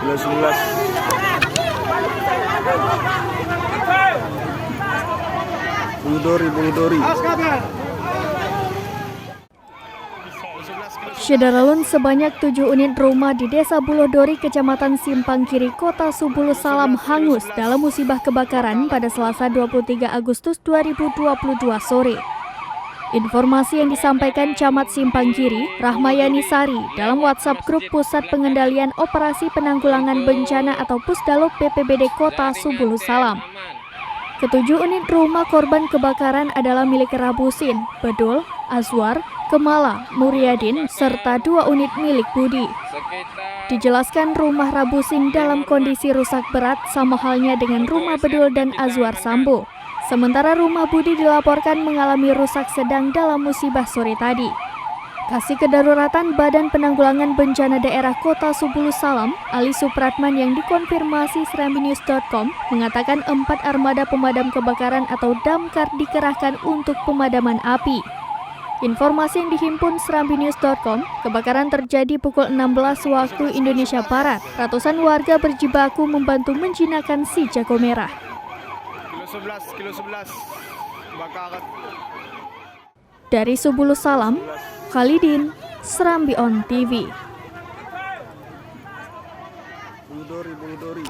11. Bulu Dori. Syederalun sebanyak 7 unit rumah di Desa Bulodori, Kecamatan Simpang Kiri, Kota Subulu Salam hangus dalam musibah kebakaran pada Selasa 23 Agustus 2022 sore. Informasi yang disampaikan Camat Simpang Kiri, Rahmayani Sari, dalam WhatsApp grup Pusat Pengendalian Operasi Penanggulangan Bencana atau Pusdalop BPBD Kota Subulu Salam. Ketujuh unit rumah korban kebakaran adalah milik Rabusin, Bedul, Azwar, Kemala, Muryadin, serta 2 unit milik Budi. Dijelaskan rumah Rabusin dalam kondisi rusak berat sama halnya dengan rumah Bedul dan Azwar Sambo. Sementara rumah Budi dilaporkan mengalami rusak sedang dalam musibah sore tadi. Kasih Kedaruratan Badan Penanggulangan Bencana Daerah Kota Subulu Salam, Ali Supratman yang dikonfirmasi serambinews.com mengatakan 4 armada pemadam kebakaran atau damkar dikerahkan untuk pemadaman api. Informasi yang dihimpun serambinews.com, kebakaran terjadi pukul 16 waktu Indonesia Barat. Ratusan warga berjibaku membantu menjinakkan si jago merah. Kilo 11. Kebakaran. Dari Subulu Salam, Khalidin, Serambi On TV. Bulu Dori.